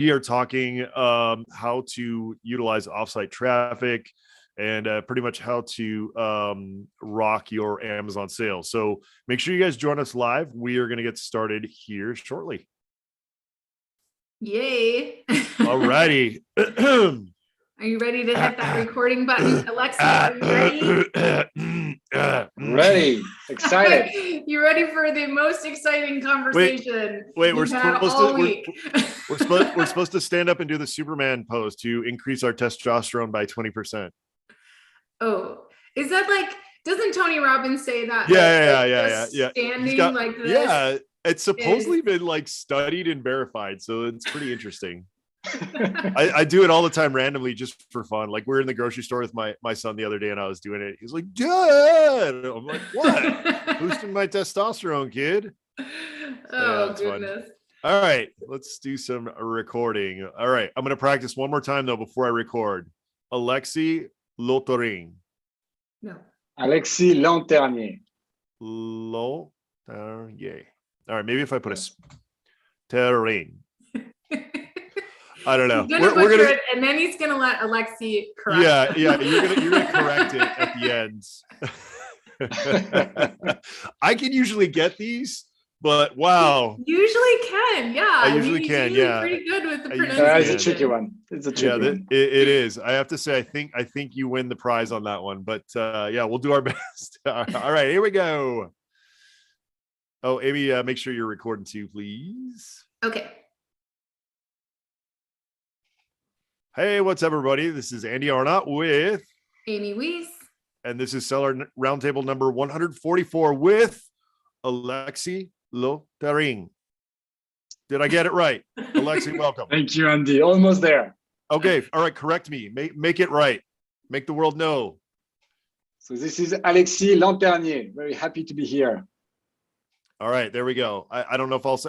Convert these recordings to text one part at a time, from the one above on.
We are talking how to utilize offsite traffic and pretty much how to rock your Amazon sales. So make sure you guys join us live. We are going to get started here shortly. Yay. All righty. Are you ready to hit that recording button? Alexa, are you ready? Ready. Excited. You ready for the most exciting conversation? Wait, we're supposed to stand up and do the Superman pose to increase our testosterone by 20%. Oh, is that like, doesn't Tony Robbins say that? Yeah. Standing like this. Yeah, it's supposedly been like studied and verified, so it's pretty interesting. I do it all the time randomly just for fun. Like we're in the grocery store with my son the other day and I was doing it. He's like, Dad. I'm like, what? Boosting my testosterone, kid. Oh, goodness. Fun. All right, let's do some recording. All right, I'm going to practice one more time though before I record. Alexis Lotoring. No. Alexis Lanternier. Lanternier. All right, maybe if I put a terrain. I don't know. We're gonna it, and then he's gonna let Alexi correct. Yeah. You're gonna correct it at the end. I can usually get these, but wow. Usually can, yeah. I usually can, yeah. Pretty good with the pronunciation. It's a tricky one. It's a tricky one. It is. I have to say, I think you win the prize on that one. But yeah, we'll do our best. All right, here we go. Oh, Amy, make sure you're recording too, please. Okay. Hey, what's up, everybody? This is Andy Arnott with Amy Weiss. And this is Seller Roundtable number 144 with Alexis Lotaring. Did I get it right? Alexis, welcome. Thank you, Andy. Almost there. Okay. All right. Correct me. Make it right. Make the world know. So this is Alexis Lanternier. Very happy to be here. All right, there we go. I don't know if I'll say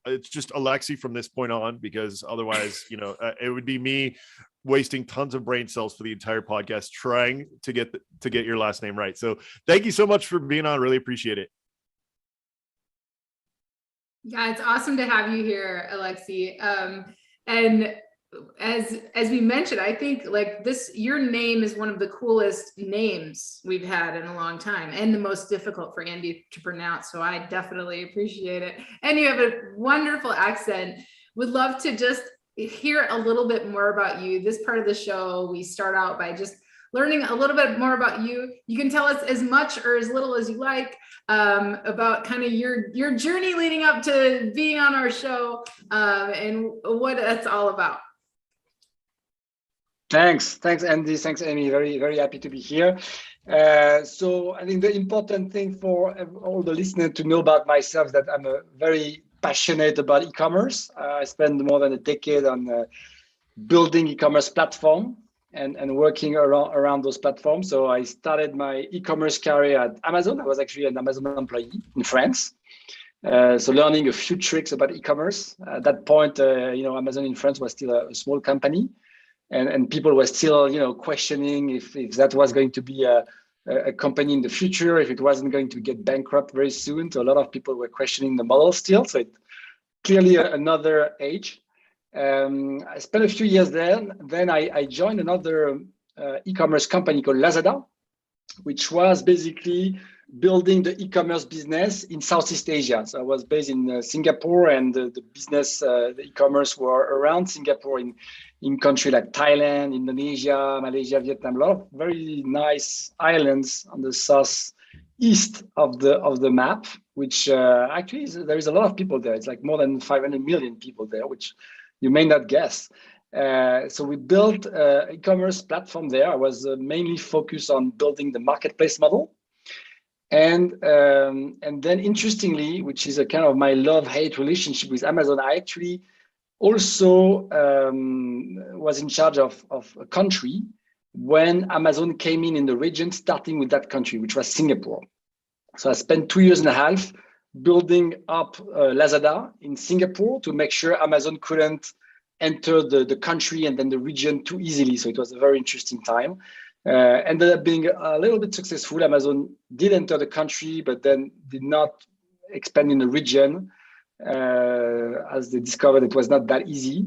it's just Alexi from this point on, because otherwise, it would be me wasting tons of brain cells for the entire podcast trying to get your last name right. So thank you so much for being on. Really appreciate it. Yeah, it's awesome to have you here, Alexi. And as we mentioned, I think like your name is one of the coolest names we've had in a long time and the most difficult for Andy to pronounce. So I definitely appreciate it. And you have a wonderful accent. Would love to just hear a little bit more about you. This part of the show, we start out by just learning a little bit more about you. You can tell us as much or as little as you like about kind of your journey leading up to being on our show and what that's all about. Thanks, Andy. Thanks, Amy. Very, very happy to be here. So I think the important thing for all the listeners to know about myself is that I'm very passionate about e-commerce. I spent more than a decade on building e-commerce platform and working around those platforms. So I started my e-commerce career at Amazon. I was actually an Amazon employee in France. So learning a few tricks about e-commerce. At that point, Amazon in France was still a small company. And people were still, questioning if that was going to be a company in the future, if it wasn't going to get bankrupt very soon. So a lot of people were questioning the model still. So it clearly another age. I spent a few years there. Then I joined another e-commerce company called Lazada, which was basically building the e-commerce business in Southeast Asia. So I was based in Singapore, and the business, the e-commerce were around Singapore in countries like Thailand, Indonesia, Malaysia, Vietnam, a lot of very nice islands on the southeast of the map, which actually there is a lot of people there. It's like more than 500 million people there, which you may not guess. So we built an e-commerce platform there. I was mainly focused on building the marketplace model. And then interestingly, which is a kind of my love-hate relationship with Amazon, I actually also was in charge of a country when Amazon came in the region, starting with that country, which was Singapore. So I spent 2 years and a half building up Lazada in Singapore to make sure Amazon couldn't enter the country and then the region too easily. So it was a very interesting time. Ended up being a little bit successful. Amazon did enter the country, but then did not expand in the region as they discovered it was not that easy.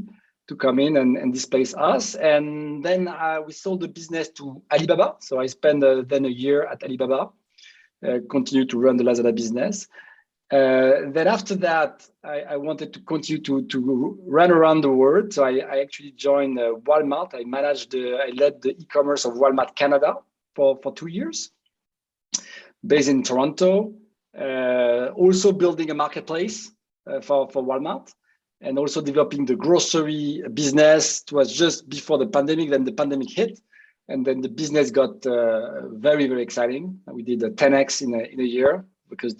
come in and displace us. And then we sold the business to Alibaba. So I spent then a year at Alibaba, continued to run the Lazada business. Then after that, I wanted to continue to run around the world. So I actually joined Walmart. I led the e-commerce of Walmart Canada for 2 years, based in Toronto. Also building a marketplace for Walmart, and also developing the grocery business. It was just before the pandemic. Then the pandemic hit, and then the business got very, very exciting. We did a 10x in a year, because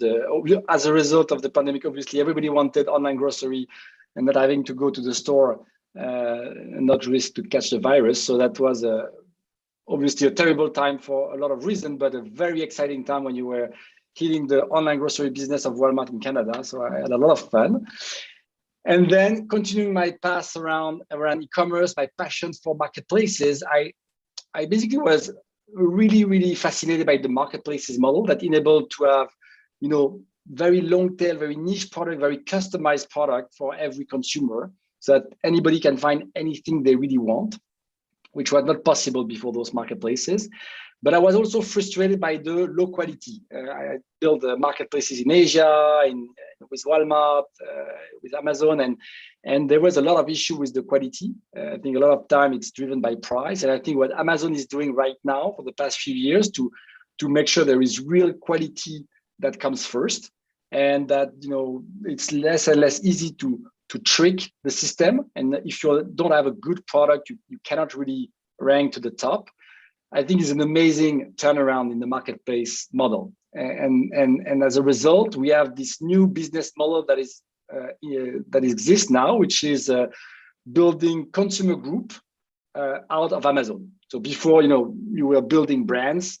as a result of the pandemic, obviously everybody wanted online grocery and not having to go to the store and not risk to catch the virus. So that was obviously a terrible time for a lot of reasons, but a very exciting time when you were hitting the online grocery business of Walmart in Canada. So I had a lot of fun. And then continuing my path around e-commerce, my passion for marketplaces, I basically was really, really fascinated by the marketplaces model that enabled to have, very long tail, very niche product, very customized product for every consumer, so that anybody can find anything they really want, which was not possible before those marketplaces. But I was also frustrated by the low quality. I built marketplaces in Asia, with Walmart, with Amazon, and there was a lot of issue with the quality. I think a lot of time it's driven by price. And I think what Amazon is doing right now for the past few years to make sure there is real quality that comes first, and that it's less and less easy to trick the system. And if you don't have a good product, you cannot really rank to the top. I think is an amazing turnaround in the marketplace model. And as a result, we have this new business model that exists now, which is building consumer group out of Amazon. So before, you were building brands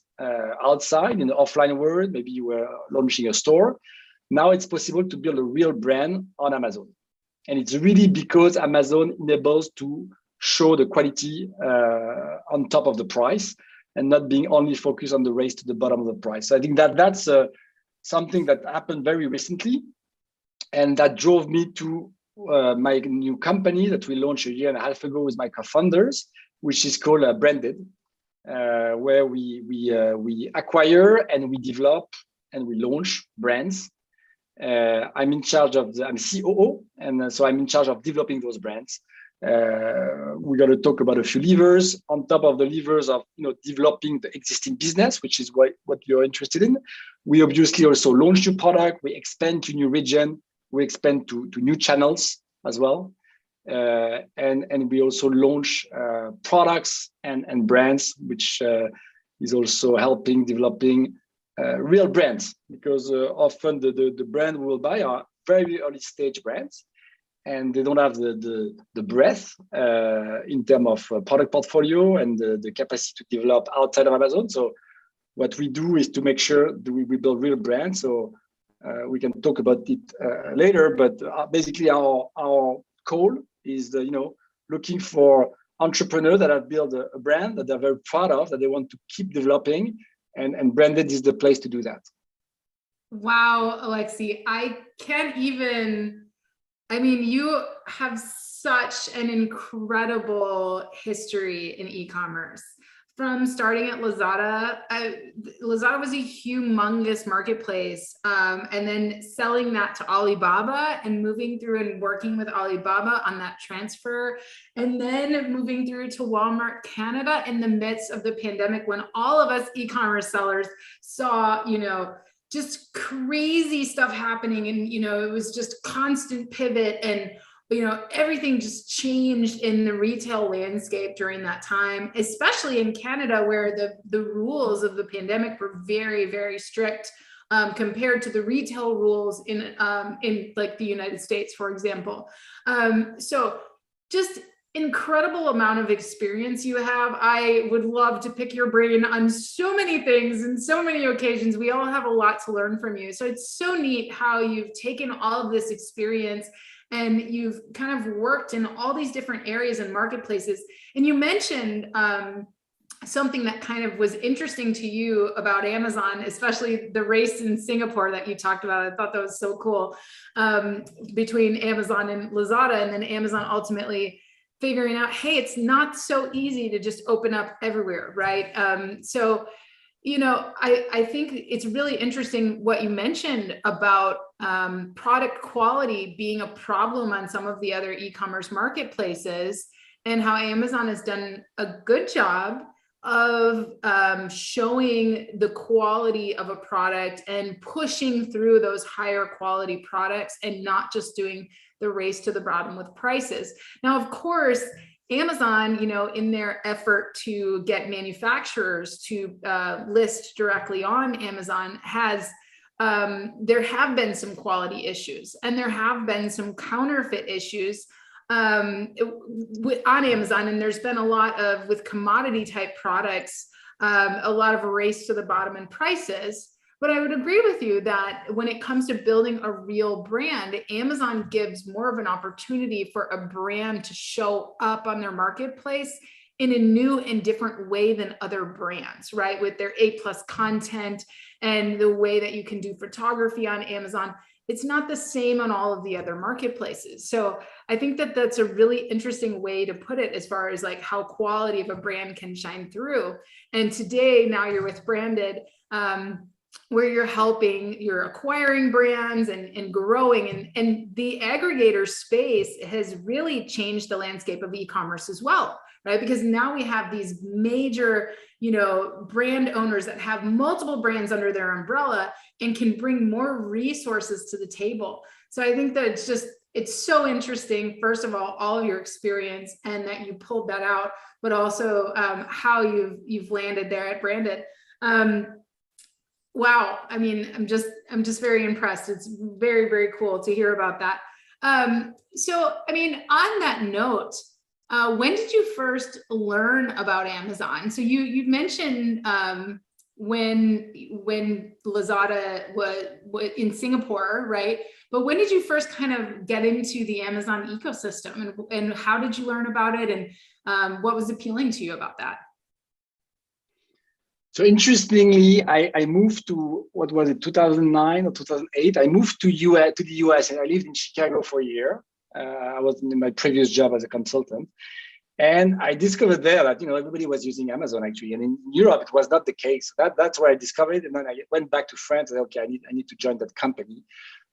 outside in the offline world, maybe you were launching a store. Now it's possible to build a real brand on Amazon. And it's really because Amazon enables to show the quality on top of the price, and not being only focused on the race to the bottom of the price. So I think that's something that happened very recently, and that drove me to my new company that we launched a year and a half ago with my co-founders, which is called Branded, where we acquire and we develop and we launch brands. I'm COO, and so I'm in charge of developing those brands. We're going to talk about a few levers on top of the levers of developing the existing business, which is what you're interested in. We obviously also launch new product. We expand to new region. We expand to new channels as well, and we also launch products and brands, which is also helping developing real brands, because often the brand we will buy are very early stage brands, and they don't have the breadth in terms of product portfolio and the capacity to develop outside of Amazon. So what we do is to make sure that we build real brands. So we can talk about it later, but basically our goal is looking for entrepreneurs that have built a brand that they're very proud of, that they want to keep developing, and Branded is the place to do that. Wow, Alexi, you have such an incredible history in e-commerce. From starting at Lazada, Lazada was a humongous marketplace, and then selling that to Alibaba and moving through and working with Alibaba on that transfer, and then moving through to Walmart Canada in the midst of the pandemic, when all of us e-commerce sellers saw, just crazy stuff happening, and it was just constant pivot, and everything just changed in the retail landscape during that time, especially in Canada, where the rules of the pandemic were very, very strict compared to the retail rules in like the United States, for example. So just incredible amount of experience you have. I would love to pick your brain on so many things and so many occasions. We all have a lot to learn from you. So it's so neat how you've taken all of this experience and you've kind of worked in all these different areas and marketplaces. And you mentioned something that kind of was interesting to you about Amazon, especially the race in Singapore that you talked about. I thought that was so cool, between Amazon and Lazada, and then Amazon ultimately figuring out, hey, it's not so easy to just open up everywhere, right? So, I think it's really interesting what you mentioned about product quality being a problem on some of the other e-commerce marketplaces, and how Amazon has done a good job of showing the quality of a product and pushing through those higher quality products, and not just doing the race to the bottom with prices. Now, of course, Amazon, in their effort to get manufacturers to list directly on Amazon, there have been some quality issues, and there have been some counterfeit issues on Amazon. And there's been a lot of, with commodity type products, a lot of a race to the bottom in prices. But I would agree with you that when it comes to building a real brand, Amazon gives more of an opportunity for a brand to show up on their marketplace in a new and different way than other brands, right? With their A+ content and the way that you can do photography on Amazon. It's not the same on all of the other marketplaces. So I think that that's a really interesting way to put it, as far as like how quality of a brand can shine through. And today, now you're with Branded, where you're acquiring brands and growing, and the aggregator space has really changed the landscape of e-commerce as well, right? Because now we have these major, brand owners that have multiple brands under their umbrella and can bring more resources to the table. So I think that it's so interesting, first of all of your experience, and that you pulled that out, but also how you've landed there at Branded. Wow. I mean, I'm just very impressed. It's very, very cool to hear about that. So, I mean, on that note, when did you first learn about Amazon? So you mentioned when Lazada was in Singapore, right? But when did you first kind of get into the Amazon ecosystem, and how did you learn about it, and what was appealing to you about that? So interestingly, I moved to, what was it, 2009 or 2008? I moved to the US, and I lived in Chicago for a year. I was in my previous job as a consultant. And I discovered there that, everybody was using Amazon actually. And in Europe, it was not the case. That's where I discovered it. And then I went back to France and said, okay, I need to join that company.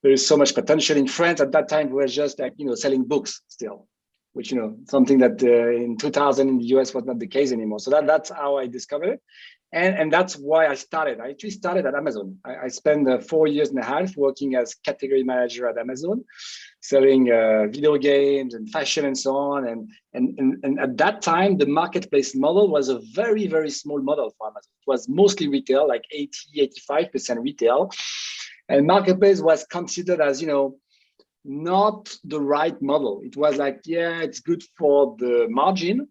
There is so much potential in France. At that time, we were just like, selling books still, which, something that in 2000 in the US was not the case anymore. So that's how I discovered it. And that's why I started. I actually started at Amazon. I spent 4 years and a half working as category manager at Amazon, selling video games and fashion and so on. And at that time, the marketplace model was a very, very small model for Amazon. It was mostly retail, like 85% retail. And marketplace was considered as, not the right model. It was like, yeah, it's good for the margin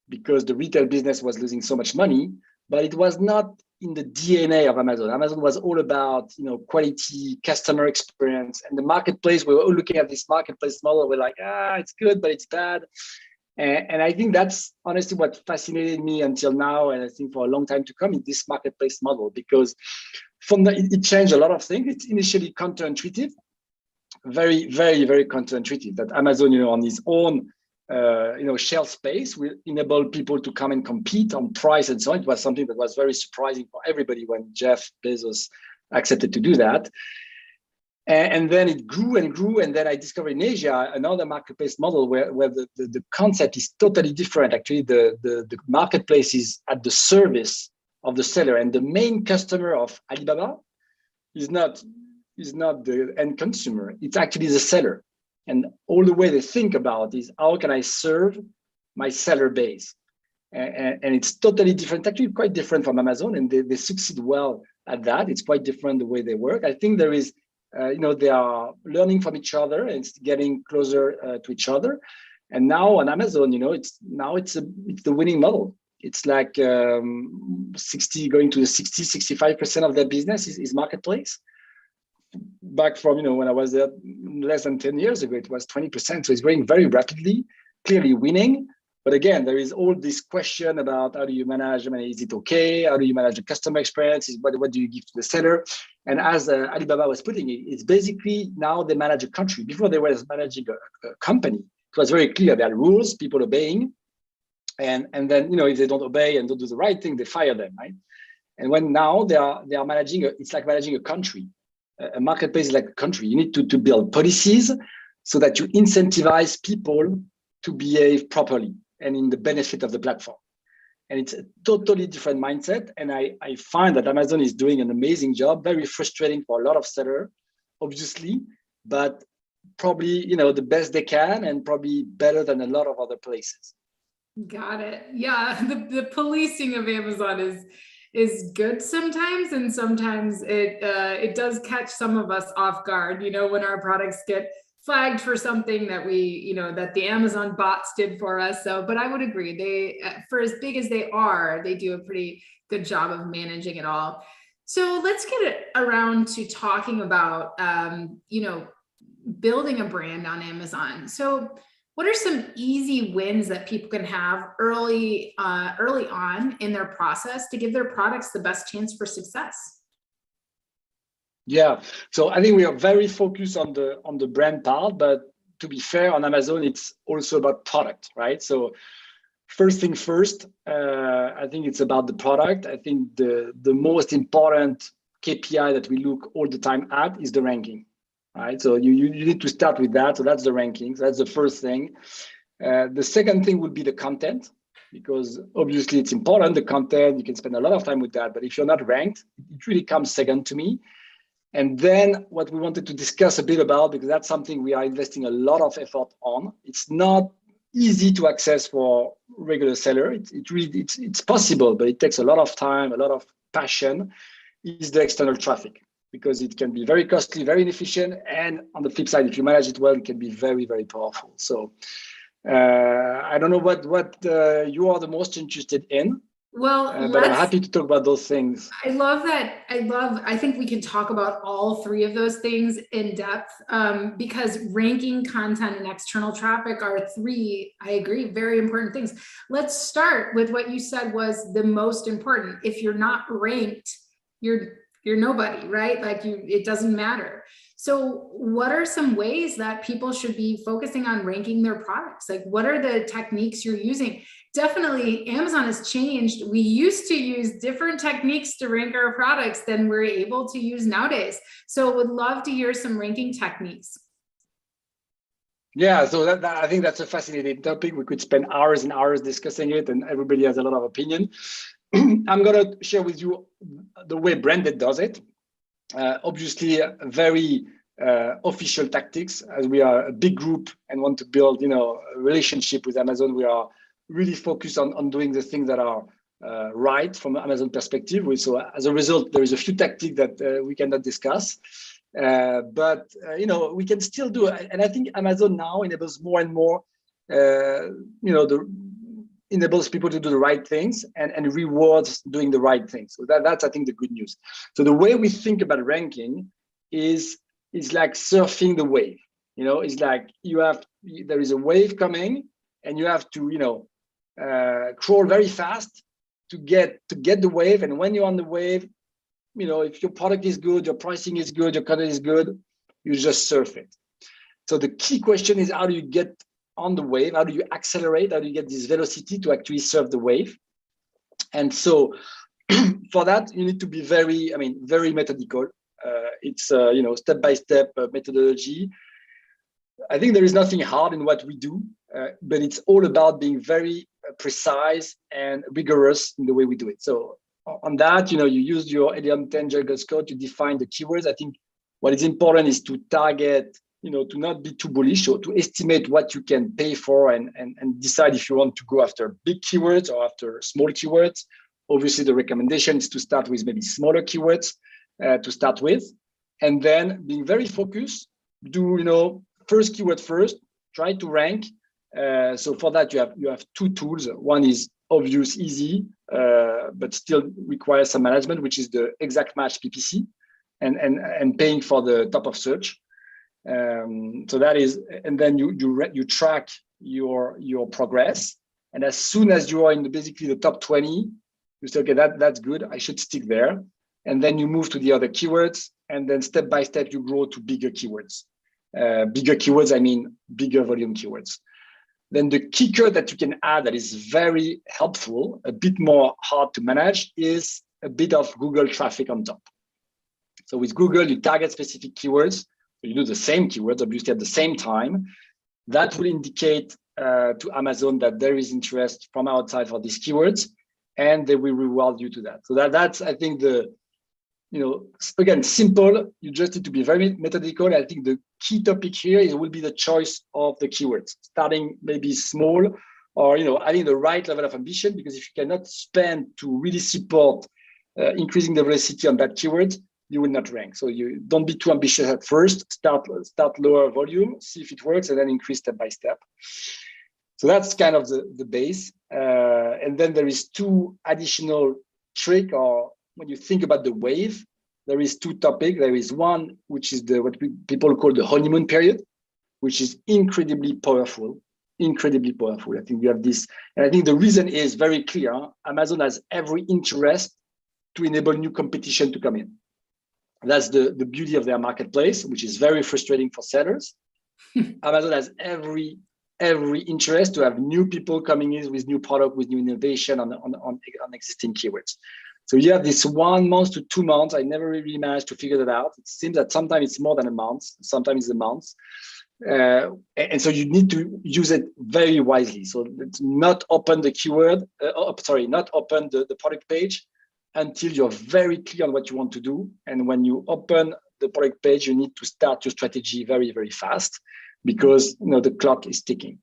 because the retail business was losing so much money, but it was not in the DNA of Amazon. Amazon was all about, quality, customer experience, and the marketplace. We were all looking at this marketplace model. We're like, it's good, but it's bad. And I think that's honestly what fascinated me until now, and I think for a long time to come, in this marketplace model, because it changed a lot of things. It's initially counterintuitive, very, very, very counterintuitive, that Amazon, on his own, shelf space will enable people to come and compete on price and so on. It was something that was very surprising for everybody when Jeff Bezos accepted to do that. And then it grew and grew. And then I discovered in Asia another marketplace model where the concept is totally different. Actually, the marketplace is at the service of the seller, and the main customer of Alibaba is not the end consumer. It's actually the seller. And all the way they think about is, how can I serve my seller base? And it's totally different, actually quite different from Amazon, and they succeed well at that. It's quite different the way they work. I think there is, they are learning from each other and it's getting closer to each other. And now on Amazon, it's the winning model. It's like 65% of their business is marketplace. Back from, when I was there less than 10 years ago, it was 20%. So it's growing very rapidly, clearly winning. But again, there is all this question about how do you manage, is it okay? How do you manage the customer experience? What do you give to the seller? And as Alibaba was putting it, it's basically now they manage a country. Before they were managing a company. it was very clear there are rules, people obeying, and then if they don't obey and don't do the right thing, they fire them, right? And when now they are managing, it's like managing a country. A marketplace is like a country. You need to build policies so that you incentivize people to behave properly and in the benefit of the platform. And it's a totally different mindset. And I find that Amazon is doing an amazing job, very frustrating for a lot of sellers, obviously, but probably, the best they can and probably better than a lot of other places. Got it. Yeah, the policing of Amazon is good sometimes, and sometimes it does catch some of us off guard, when our products get flagged for something that that the Amazon bots did for us. So, but I would agree, they, for as big as they are, they do a pretty good job of managing it all. So let's get around to talking about, building a brand on Amazon. So what are some easy wins that people can have early on in their process to give their products the best chance for success? Yeah, so I think we are very focused on the brand part, but to be fair, on Amazon, it's also about product, right? So first thing first, I think it's about the product. I think the most important KPI that we look all the time at is the ranking. Right, so you need to start with that. So that's the rankings. That's the first thing. The second thing would be the content, because obviously it's important. The content, you can spend a lot of time with that, but if you're not ranked, it really comes second to me. And then what we wanted to discuss a bit about, because that's something we are investing a lot of effort on. It's not easy to access for regular seller. It's possible, but it takes a lot of time, a lot of passion. Is the external traffic, because it can be very costly, very inefficient. And on the flip side, if you manage it well, it can be very, very powerful. So I don't know what you are the most interested in. Well, but I'm happy to talk about those things. I love that. I think we can talk about all three of those things in depth, because ranking, content, and external traffic are three, I agree, very important things. Let's start with what you said was the most important. If you're not ranked, you're nobody, right? Like it doesn't matter. So what are some ways that people should be focusing on ranking their products? Like, what are the techniques you're using? Definitely, Amazon has changed. We used to use different techniques to rank our products than we're able to use nowadays. So would love to hear some ranking techniques. Yeah, so I think that's a fascinating topic. We could spend hours and hours discussing it, and everybody has a lot of opinion. I'm going to share with you the way Branded does it. Obviously, very official tactics, as we are a big group and want to build, a relationship with Amazon. We are really focused on doing the things that are right from Amazon perspective. So as a result, there is a few tactics that we cannot discuss. But we can still do it. And I think Amazon now enables more and more, enables people to do the right things and rewards doing the right things. So that's, I think, the good news. So the way we think about ranking is like surfing the wave. It's like there is a wave coming, and you have to, crawl very fast to get the wave. And when you're on the wave, if your product is good, your pricing is good, your content is good, you just surf it. So the key question is, how do you get on the wave? How do you accelerate? How do you get this velocity to actually surf the wave? And so for that, you need to be very methodical. It's step-by-step methodology. I think there is nothing hard in what we do, but it's all about being very precise and rigorous in the way we do it. So on that, you use your Helium 10 Jargon code to define the keywords. I think what is important is to target, to not be too bullish, or to estimate what you can pay for and decide if you want to go after big keywords or after small keywords. Obviously, the recommendation is to start with maybe smaller keywords to start with, and then being very focused, do, first keyword first, try to rank. So for that, you have two tools. One is obvious, easy, but still requires some management, which is the exact match PPC and paying for the top of search. So that is, and then you track your progress. And as soon as you are in basically the top 20, you say, okay, that's good, I should stick there. And then you move to the other keywords, and then step by step, you grow to bigger keywords. Bigger keywords, I mean bigger volume keywords. Then the kicker that you can add that is very helpful, a bit more hard to manage, is a bit of Google traffic on top. So with Google, you target specific keywords. You do the same keywords, obviously at the same time. That will indicate to Amazon that there is interest from outside for these keywords, and they will reward you to that. So that's, I think, again, simple. You just need to be very methodical. I think the key topic here will be the choice of the keywords, starting maybe small, or having the right level of ambition. Because if you cannot spend to really support increasing the velocity on that keyword, you will not rank. So you don't be too ambitious at first. Start lower volume, see if it works, and then increase step by step. So that's kind of the base. And then there is two additional trick, or when you think about the wave, there is two topics. There is one, which is what people call the honeymoon period, which is incredibly powerful. Incredibly powerful. I think we have this, and I think the reason is very clear. Amazon has every interest to enable new competition to come in. That's the beauty of their marketplace, which is very frustrating for sellers. Amazon has every interest to have new people coming in with new product, with new innovation on existing keywords. So you have this 1 month to 2 months. I never really managed to figure that out. It seems that sometimes it's more than a month, sometimes it's a month. And so you need to use it very wisely. So let's not open the keyword, not open the product page until you're very clear on what you want to do. And when you open the product page, you need to start your strategy very, very fast, because the clock is ticking.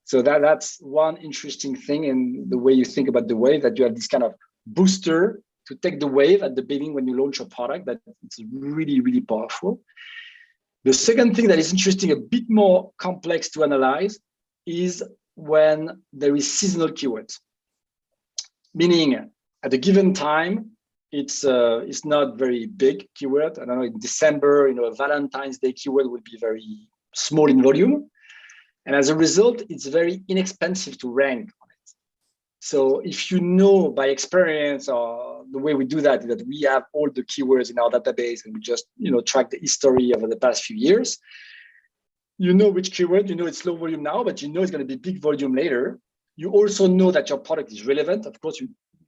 So that's one interesting thing in the way you think about the wave, that you have this kind of booster to take the wave at the beginning when you launch a product. That it's really, really powerful. The second thing that is interesting, a bit more complex to analyze, is when there is seasonal keywords. Meaning, at a given time, it's not very big keyword. I don't know, in December, a Valentine's Day keyword would be very small in volume. And as a result, it's very inexpensive to rank on it. So if you know by experience, or the way we do that is that we have all the keywords in our database, and we just track the history over the past few years. You know which keyword, it's low volume now, but it's going to be big volume later. You also know that your product is relevant. Of course,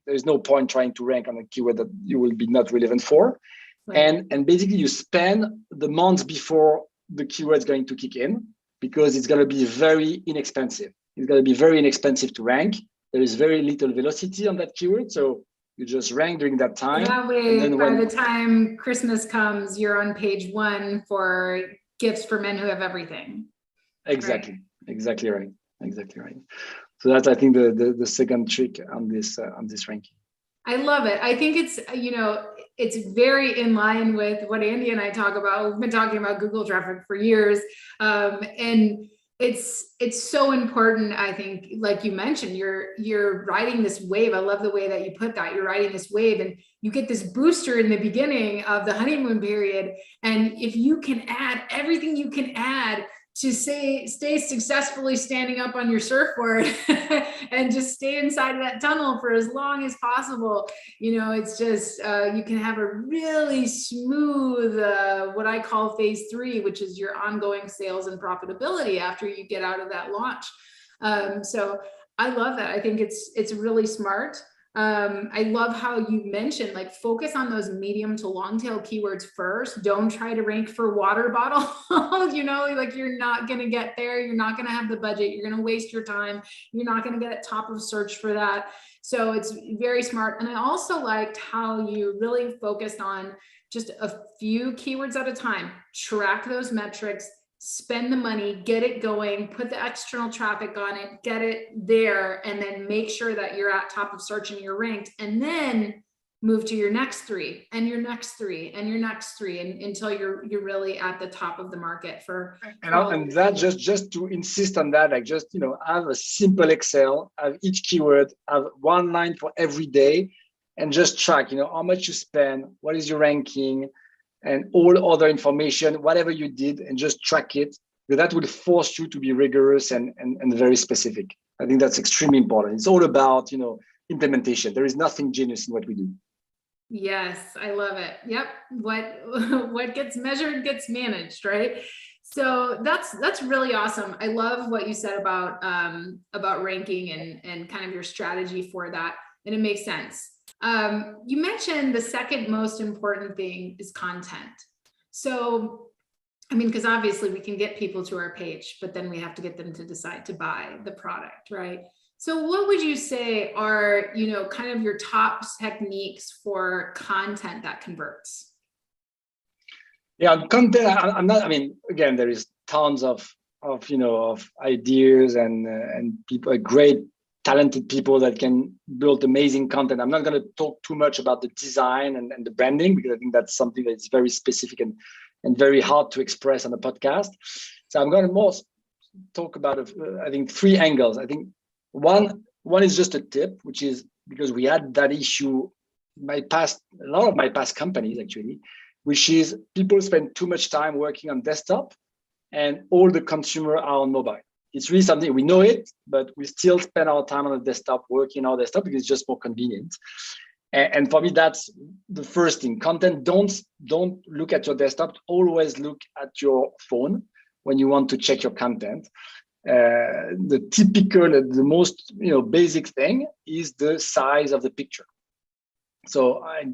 there is no point trying to rank on a keyword that you will be not relevant for. Right. And basically you spend the months before the keyword is going to kick in, because it's going to be very inexpensive. It's going to be very inexpensive to rank. There is very little velocity on that keyword. So you just rank during that time. That way, by the time Christmas comes, you're on page 1 for gifts for men who have everything. Exactly. Right. Exactly right. Exactly right. So that's, I think, the second trick on this ranking. I love it. I think it's, it's very in line with what Andy and I talk about. We've been talking about Google traffic for years. And it's so important. I think, like you mentioned, you're riding this wave. I love the way that you put that. You're riding this wave, and you get this booster in the beginning of the honeymoon period. And if you can add everything you can add to stay successfully standing up on your surfboard and just stay inside of that tunnel for as long as possible, it's just, you can have a really smooth, what I call phase 3, which is your ongoing sales and profitability after you get out of that launch. So I love that. I think it's really smart. I love how you mentioned, like, focus on those medium to long tail keywords first. Don't try to rank for water bottle. Like, you're not going to get there. You're not going to have the budget. You're going to waste your time. You're not going to get at top of search for that. So it's very smart. And I also liked how you really focused on just a few keywords at a time. Track those metrics, spend the money, get it going, put the external traffic on it, get it there, and then make sure that you're at top of search and you're ranked, and then move to your next 3 and your next 3 and your next 3 until you're really at the top of the market for. And that just to insist on that, like, just have a simple Excel, have each keyword, have one line for every day, and just track how much you spend, what is your ranking, and all other information, whatever you did, and just track it. Because that will force you to be rigorous and very specific. I think that's extremely important. It's all about implementation. There is nothing genius in what we do. Yes, I love it. Yep. What gets measured gets managed, right? So that's really awesome. I love what you said about ranking and kind of your strategy for that, and it makes sense. You mentioned the second most important thing is content. So, I mean, because obviously we can get people to our page, but then we have to get them to decide to buy the product, right? So what would you say are, kind of your top techniques for content that converts? Yeah, content. I'm not. I mean, again, there is tons of ideas and people, great talented people that can build amazing content. I'm not going to talk too much about the design and the branding, because I think that's something that's very specific and very hard to express on a podcast. So I'm going to more talk about I think 3 angles. I think one is just a tip, which is because we had that issue a lot of my past companies actually, which is people spend too much time working on desktop and all the consumer are on mobile. It's really something, we know it, but we still spend our time on the desktop, working on our desktop, because it's just more convenient. And for me, that's the first thing. Content, don't look at your desktop, always look at your phone when you want to check your content. The typical, the most basic thing is the size of the picture. So I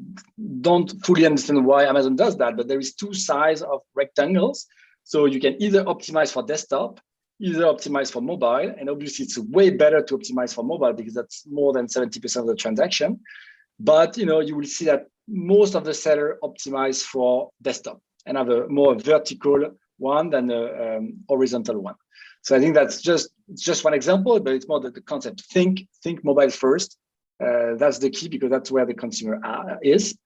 don't fully understand why Amazon does that, but there is 2 sizes of rectangles. So you can either optimize for desktop, either optimize for mobile. And obviously it's way better to optimize for mobile because that's more than 70% of the transaction. But you will see that most of the sellers optimize for desktop and have a more vertical one than a horizontal one. So I think that's just one example, but it's more the concept. Think mobile first. That's the key, because that's where the consumer is.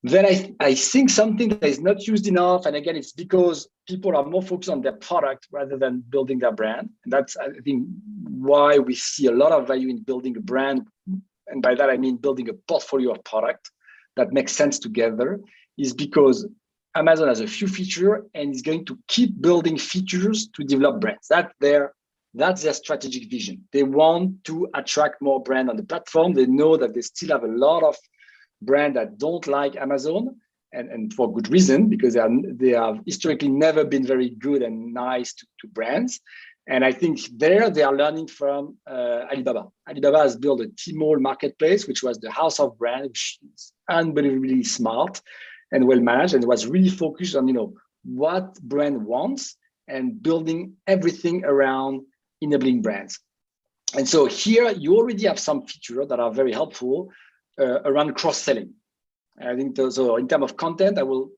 Then I think something that is not used enough, and again, it's because people are more focused on their product rather than building their brand. And that's, I think, why we see a lot of value in building a brand. And by that, I mean building a portfolio of product that makes sense together, is because Amazon has a few features and is going to keep building features to develop brands. That's their strategic vision. They want to attract more brand on the platform. They know that they still have a lot of brands that don't like Amazon, and for good reason, because they have historically never been very good and nice to brands. And I think they are learning from Alibaba. Alibaba has built a Tmall marketplace, which was the house of brand, which is unbelievably smart and well managed, and was really focused on what brand wants and building everything around enabling brands. And so here you already have some features that are very helpful around cross-selling. I think so. In terms of content, I will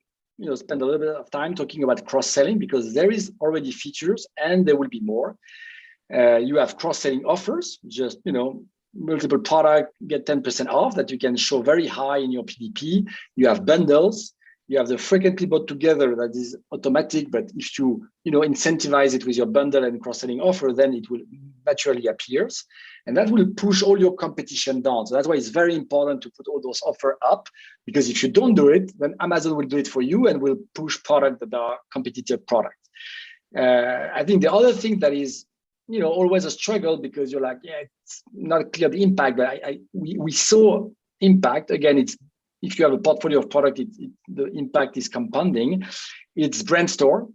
spend a little bit of time talking about cross-selling, because there is already features and there will be more. You have cross-selling offers, just multiple product, get 10% off, that you can show very high in your PDP. You have bundles. You have the frequently bought together that is automatic, but if you incentivize it with your bundle and cross-selling offer, then it will naturally appear, and that will push all your competition down. So that's why it's very important to put all those offers up, because if you don't do it, then Amazon will do it for you and will push products that are competitive products. I think the other thing that is always a struggle, because you're like, yeah, it's not clear the impact, but we saw impact. Again, it's, if you have a portfolio of product, the impact is compounding. It's Brand Store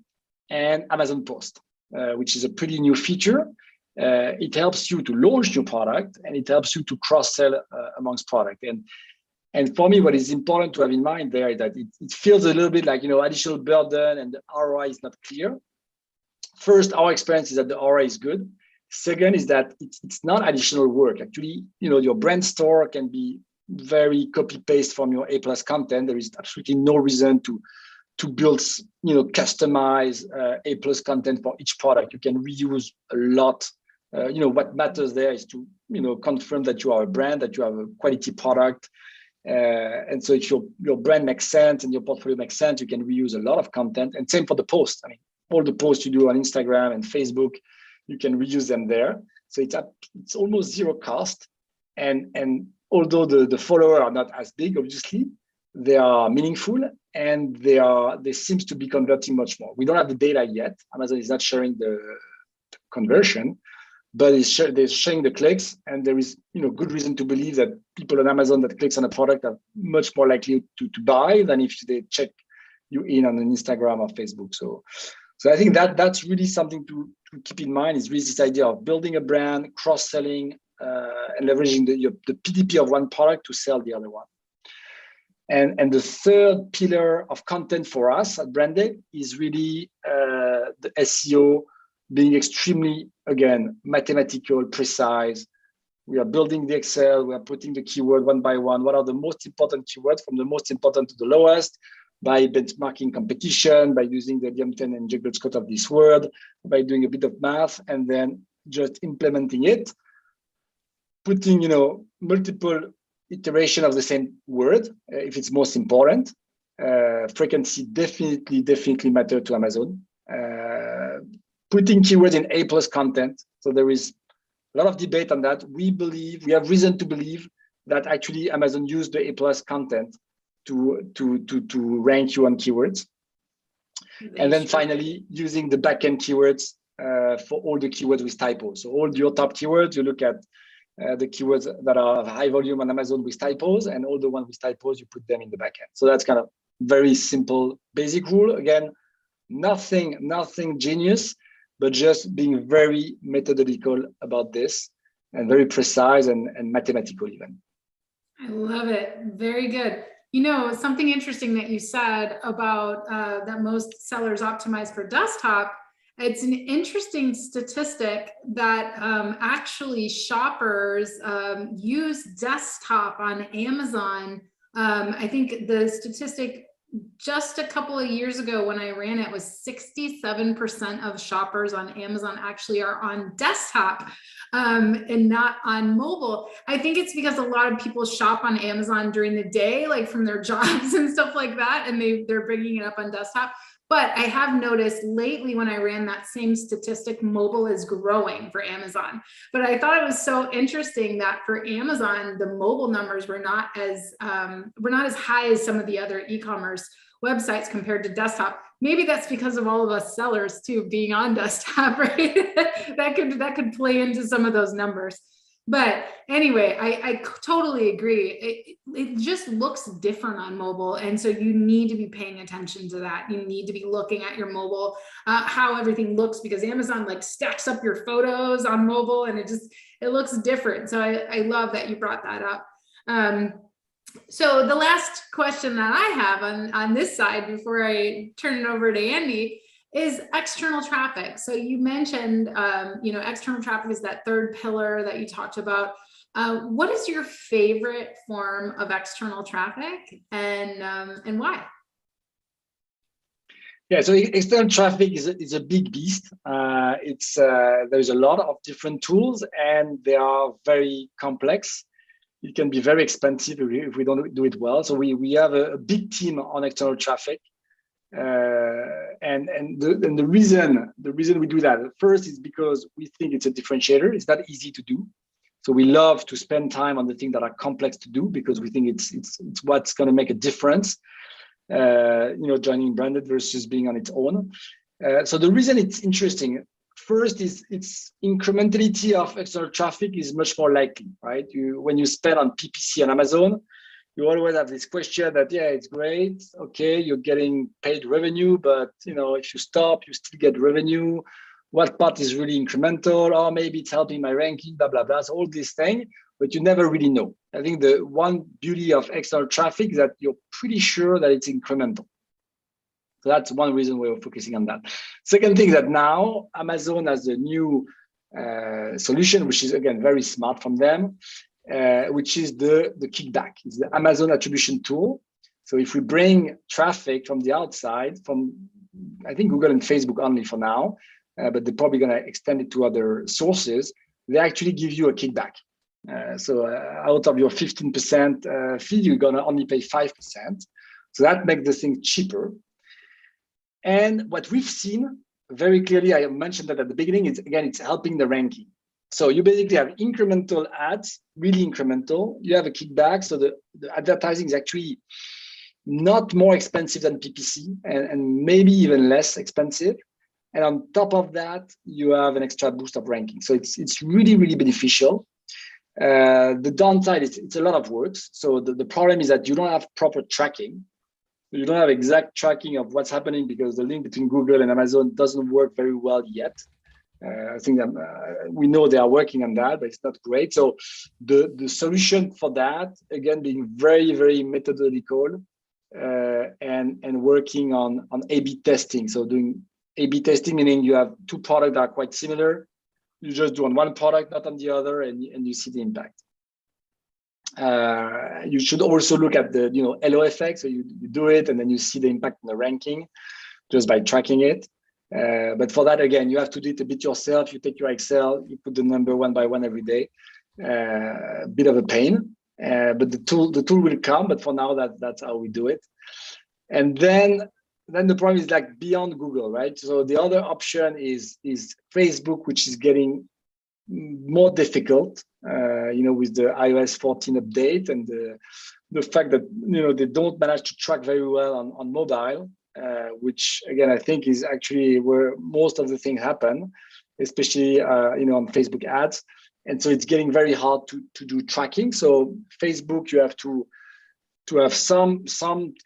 and Amazon Post, which is a pretty new feature. It helps you to launch new product, and it helps you to cross-sell amongst product. And for me, what is important to have in mind there is that it feels a little bit like additional burden, and the ROI is not clear. First, our experience is that the ROI is good. Second is that it's not additional work. Actually, your Brand Store can be very copy-paste from your A+ content. There is absolutely no reason to build, customize A+ content for each product. You can reuse a lot. What matters there is to, confirm that you are a brand, that you have a quality product. And so if your brand makes sense and your portfolio makes sense, you can reuse a lot of content. And same for the post. I mean, all the posts you do on Instagram and Facebook, you can reuse them there. So it's almost zero cost. And although the followers are not as big, obviously, they are meaningful, and they seems to be converting much more. We don't have the data yet. Amazon is not sharing the conversion, but they're sharing the clicks, and there is good reason to believe that people on Amazon that clicks on a product are much more likely to buy than if they check you in on an Instagram or Facebook. So So I think that's really something to keep in mind, is really this idea of building a brand, cross-selling, and leveraging the PDP of one product to sell the other one. And the third pillar of content for us at Branded is really the SEO being extremely, again, mathematical, precise. We are building the Excel, we are putting the keyword one by one. What are the most important keywords from the most important to the lowest, by benchmarking competition, by using the Diamond and Jiggle Scott of this word, by doing a bit of math, and then just implementing it, putting, multiple iteration of the same word if it's most important. Frequency definitely matter to Amazon. Putting keywords in A+ content. So there is a lot of debate on that. We have reason to believe that actually Amazon used the A+ content to rank you on keywords. And then finally, using the backend keywords for all the keywords with typos. So all your top keywords, you look at the keywords that are of high volume on Amazon with typos, and all the ones with typos, you put them in the backend. So that's kind of very simple, basic rule. Again, nothing genius, but just being very methodological about this and very precise and mathematical even. I love it. Very good. Something interesting that you said about that most sellers optimize for desktop. It's an interesting statistic that actually shoppers use desktop on Amazon. I think the statistic just a couple of years ago when I ran it was 67% of shoppers on Amazon actually are on desktop and not on mobile. I think it's because a lot of people shop on Amazon during the day, like from their jobs and stuff like that, and they're bringing it up on desktop. But I have noticed lately when I ran that same statistic, mobile is growing for Amazon. But I thought it was so interesting that for Amazon, the mobile numbers were not as high as some of the other e-commerce websites compared to desktop. Maybe that's because of all of us sellers too being on desktop, right? that could play into some of those numbers. But anyway, I totally agree. It just looks different on mobile. And so you need to be paying attention to that. You need to be looking at your mobile, how everything looks, because Amazon like stacks up your photos on mobile and it looks different. So I love that you brought that up. So the last question that I have on this side before I turn it over to Andy is external traffic. So you mentioned, external traffic is that third pillar that you talked about. What is your favorite form of external traffic, and why? Yeah, so external traffic is a big beast. There's a lot of different tools, and they are very complex. It can be very expensive if we don't do it well. So we have a big team on external traffic. And the reason we do that first is because we think it's a differentiator. It's not easy to do, so we love to spend time on the things that are complex to do because we think it's what's going to make a difference. Joining Branded versus being on its own. So the reason it's interesting first is its incrementality of external traffic is much more likely, right? When you spend on PPC on Amazon, you always have this question that, yeah, it's great. Okay, you're getting paid revenue, but if you stop, you still get revenue. What part is really incremental? Or maybe it's helping my ranking, blah, blah, blah. So all these things, but you never really know. I think the one beauty of external traffic is that you're pretty sure that it's incremental. So that's one reason we're focusing on that. Second thing is that now Amazon has a new solution, which is, again, very smart from them. Which is the kickback. It's the Amazon attribution tool. So if we bring traffic from the outside, from I think Google and Facebook only for now, but they're probably going to extend it to other sources, they actually give you a kickback. So out of your 15% fee, you're going to only pay 5%. So that makes the thing cheaper. And what we've seen very clearly, I mentioned that at the beginning, is again, it's helping the ranking. So you basically have incremental ads, really incremental. You have a kickback. So the advertising is actually not more expensive than PPC and maybe even less expensive. And on top of that, you have an extra boost of ranking. So it's really, really beneficial. The downside is it's a lot of work. So the problem is that you don't have proper tracking. You don't have exact tracking of what's happening because the link between Google and Amazon doesn't work very well yet. I think we know they are working on that, but it's not great. So the solution for that, again, being very, very methodical and working on A/B testing. So doing A/B testing, meaning you have two products that are quite similar. You just do on one product, not on the other, and you see the impact. You should also look at the halo effect. So you do it and then you see the impact in the ranking just by tracking it. But for that, again, you have to do it a bit yourself. You take your Excel, you put the number one by one every day. A bit of a pain, but the tool will come. But for now, that's how we do it. And then the problem is like beyond Google, right? So the other option is Facebook, which is getting more difficult, with the iOS 14 update and the fact that they don't manage to track very well on mobile, which again I think is actually where most of the things happen, especially on Facebook ads, and so it's getting very hard to do tracking. So Facebook, you have to have some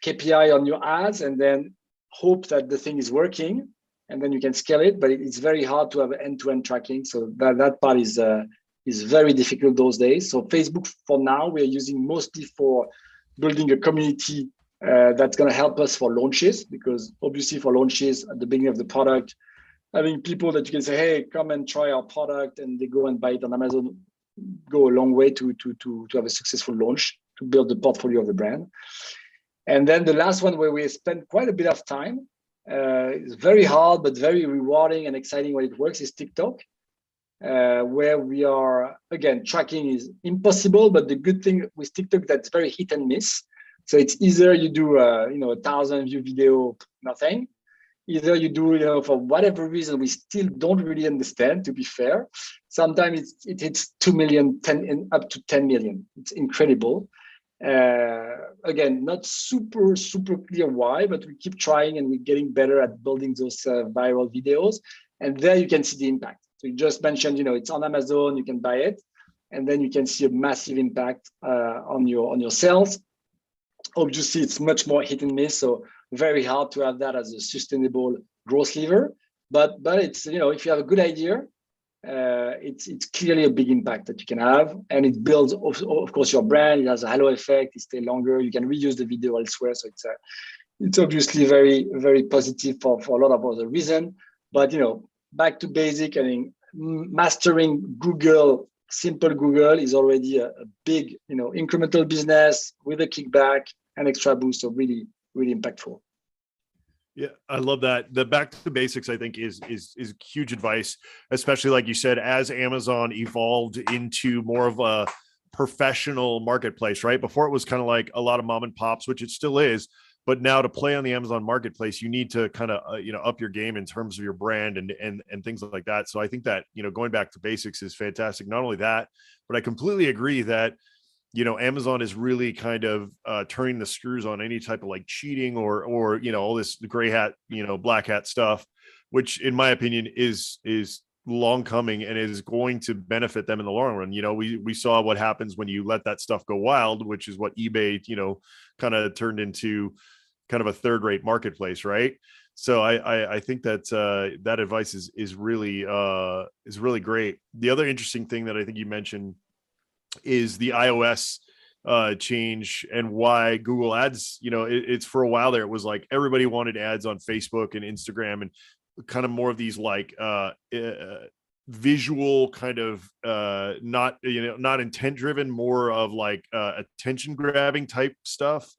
KPI on your ads and then hope that the thing is working, and then you can scale it, but it's very hard to have end-to-end tracking. So that part is very difficult those days. So Facebook, for now, we are using mostly for building a community that's going to help us for launches, because obviously for launches at the beginning of the product, having people that you can say, hey, come and try our product, and they go and buy it on Amazon, go a long way to have a successful launch, to build the portfolio of the brand. And then the last one where we spend quite a bit of time, it's very hard, but very rewarding and exciting when it works, is TikTok, where we are, again, tracking is impossible, but the good thing with TikTok, that's very hit and miss. So it's either you do a 1,000 view video, nothing. Either you do, for whatever reason, we still don't really understand, to be fair. Sometimes it hits 2 million, up to 10 million. It's incredible. Again, not super clear why, but we keep trying and we're getting better at building those viral videos. And there you can see the impact. So you just mentioned, it's on Amazon, you can buy it, and then you can see a massive impact on your sales. Obviously, it's much more hit and miss, so very hard to have that as a sustainable growth lever. But it's, if you have a good idea, it's clearly a big impact that you can have, and it builds, of course, your brand. It has a halo effect. It stays longer. You can reuse the video elsewhere, so it's obviously very, very positive for a lot of other reasons. But back to basic. I think mastering Google, simple Google, is already a big incremental business with a kickback and extra boost. So really, really impactful. Yeah, I love that. The back to basics, I think, is huge advice, especially like you said, as Amazon evolved into more of a professional marketplace, right? Before it was kind of like a lot of mom and pops, which it still is, but now to play on the Amazon marketplace, you need to kind of up your game in terms of your brand and things like that. So I think that going back to basics is fantastic. Not only that, but I completely agree that Amazon is really kind of turning the screws on any type of like cheating or all this gray hat, black hat stuff, which in my opinion is long coming and is going to benefit them in the long run. We saw what happens when you let that stuff go wild, which is what eBay, kind of turned into kind of a third rate marketplace. Right. So I think that that advice is really great. The other interesting thing that I think you mentioned is the iOS change and why Google ads, it's for a while there, it was like everybody wanted ads on Facebook and Instagram and kind of more of these like visual kind of not intent driven, more of like attention grabbing type stuff.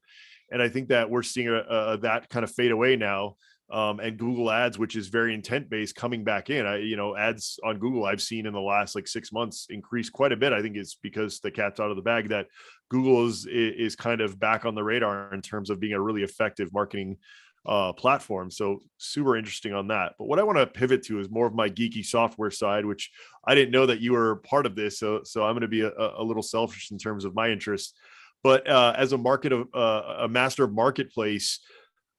And I think that we're seeing that kind of fade away now. And Google ads, which is very intent based, coming back in. Ads on Google I've seen in the last like 6 months increase quite a bit. I think it's because the cat's out of the bag that Google is kind of back on the radar in terms of being a really effective marketing platform. So super interesting on that. But what I want to pivot to is more of my geeky software side, which I didn't know that you were part of this. So I'm going to be a little selfish in terms of my interests. But as a master of marketplace,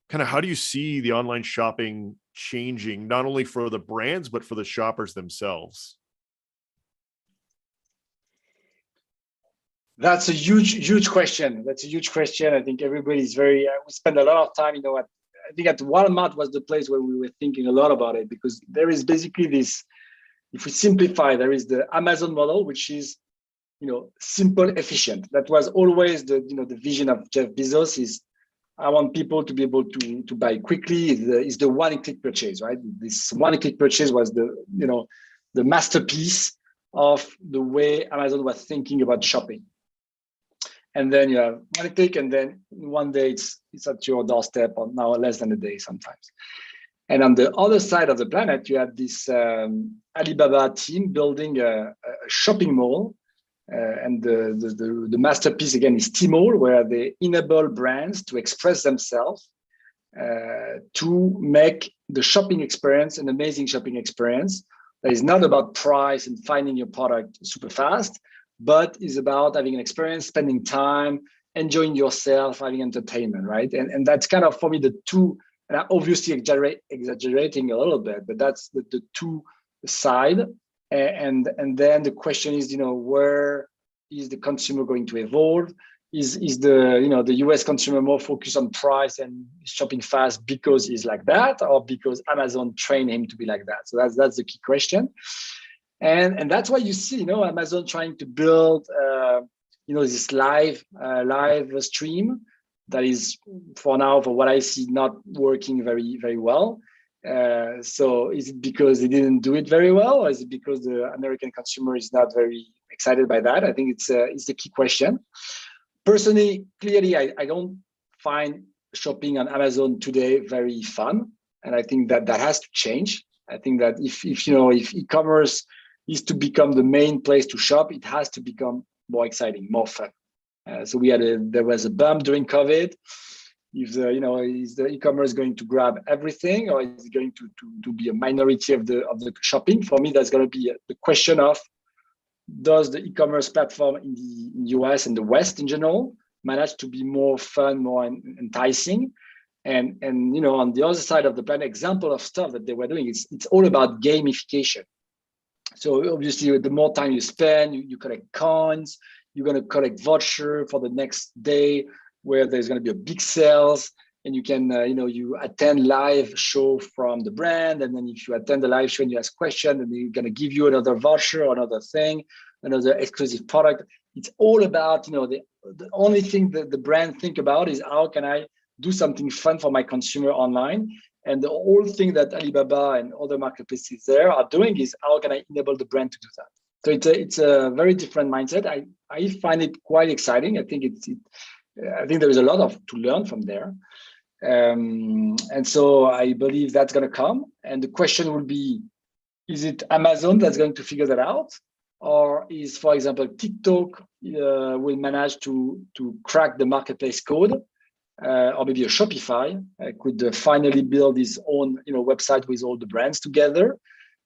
kind of how do you see the online shopping changing, not only for the brands, but for the shoppers themselves? That's a huge question. That's a huge question. I think everybody's very. We spend a lot of time. I think at Walmart was the place where we were thinking a lot about it, because there is basically this. If we simplify, there is the Amazon model, which is, simple, efficient. That was always the vision of Jeff Bezos. Is I want people to be able to buy quickly. Is the one-click purchase, right? This one-click purchase was the masterpiece of the way Amazon was thinking about shopping. And then you have one click, and then one day it's at your doorstep, or now less than a day sometimes. And on the other side of the planet, you have this Alibaba team building a shopping mall. And the masterpiece again is Tmall, where they enable brands to express themselves to make the shopping experience an amazing shopping experience that is not about price and finding your product super fast, but is about having an experience, spending time, enjoying yourself, having entertainment, right? And that's kind of, for me, the two, and I'm obviously exaggerating a little bit, but that's the two side. And then the question is, where is the consumer going to evolve? Is the the US consumer more focused on price and shopping fast because he's like that, or because Amazon trained him to be like that? So that's the key question. And that's why you see, Amazon trying to build, this live stream that is, for now, for what I see, not working very, very well. So is it because they didn't do it very well, or is it because the American consumer is not very excited by that? I think it's the key question. Personally, clearly, I don't find shopping on Amazon today very fun, and I think that has to change. I think that if e-commerce is to become the main place to shop, it has to become more exciting, more fun. So there was a bump during COVID. If is the e-commerce going to grab everything, or is it going to be a minority of the shopping? For me, that's going to be the question of, does the e-commerce platform in the US and the West in general manage to be more fun, more enticing? And on the other side of the planet, example of stuff that they were doing, it's all about gamification. So obviously, the more time you spend, you collect coins, you're going to collect voucher for the next day where there's going to be a big sales, and you can, you attend live show from the brand. And then if you attend the live show and you ask questions, and they're going to give you another voucher or another thing, another exclusive product. It's all about, the only thing that the brand think about is, how can I do something fun for my consumer online? And the whole thing that Alibaba and other marketplaces there are doing is, how can I enable the brand to do that? So it's a very different mindset. I find it quite exciting. I think I think there is a lot to learn from there. And so I believe that's going to come. And the question will be, is it Amazon that's going to figure that out? Or is, for example, TikTok will manage to crack the marketplace code? Or maybe a Shopify could finally build its own website with all the brands together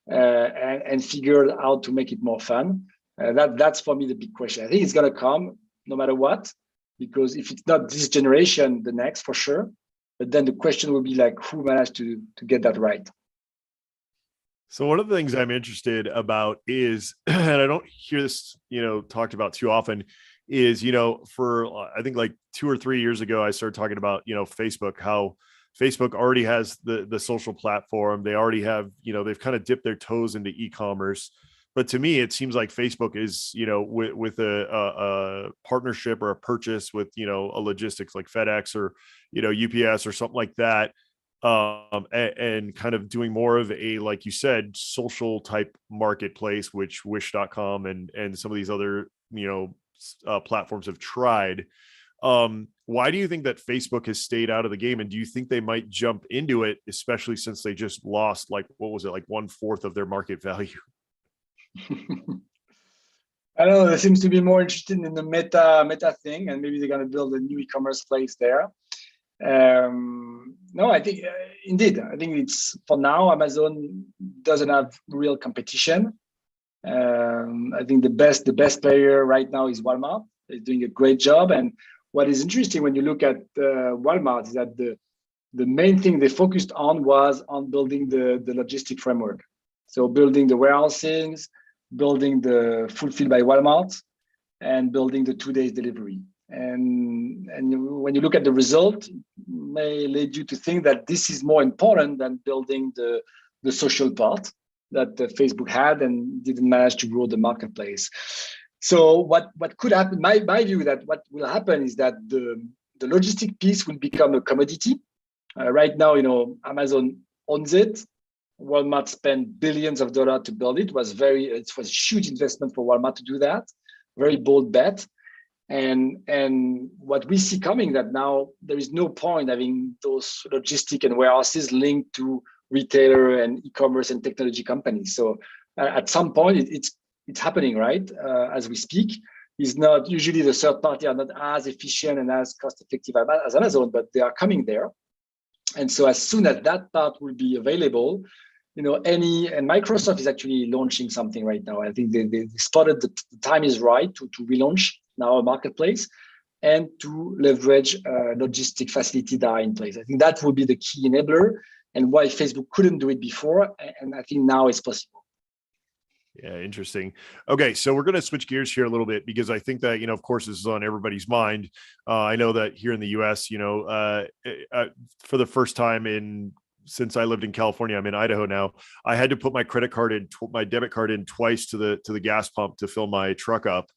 and figure out how to make it more fun. That's for me the big question. I think it's going to come no matter what, because if it's not this generation, the next for sure. But then the question will be like, who managed to get that right? So one of the things I'm interested about is, and I don't hear this, talked about too often, is, for I think like 2 or 3 years ago, I started talking about, Facebook, how Facebook already has the social platform. They already have, they've kind of dipped their toes into e-commerce. But to me, it seems like Facebook is, with a partnership or a purchase with, a logistics like FedEx or, UPS or something like that, and kind of doing more of a, like you said, social type marketplace, which Wish.com and some of these other, platforms have tried. Why do you think that Facebook has stayed out of the game? And do you think they might jump into it, especially since they just lost, like, what was it, like 1/4 of their market value? I don't know. They seems to be more interested in the meta thing, and maybe they're going to build a new e-commerce place there. No, I think indeed. I think it's, for now, Amazon doesn't have real competition. I think the best player right now is Walmart. They're doing a great job. And what is interesting when you look at Walmart is that the main thing they focused on was on building the logistic framework. So building the warehouses, building the Fulfilled by Walmart, and building the 2 days delivery. And when you look at the result, it may lead you to think that this is more important than building the social part that Facebook had and didn't manage to grow the marketplace. So what could happen, my view that what will happen is that the logistic piece will become a commodity. Right now, Amazon owns it. Walmart spent billions of dollars to build it. It was a huge investment for Walmart to do that. Very bold bet. And what we see coming, that now there is no point having those logistic and warehouses linked to retailer and e-commerce and technology companies. So at some point, it's happening, right? As we speak. Is not usually the third party are not as efficient and as cost effective as Amazon, but they are coming there. And so as soon as that part will be available, and Microsoft is actually launching something right now. I think they spotted the time is right to relaunch now a marketplace and to leverage logistic facility that are in place. I think that will be the key enabler and why Facebook couldn't do it before. And I think now it's possible. Yeah, interesting. Okay, so we're going to switch gears here a little bit because I think that, of course, this is on everybody's mind. I know that here in the U.S., for the first time since I lived in California, I'm in Idaho now, I had to put my my debit card in twice to the gas pump to fill my truck up.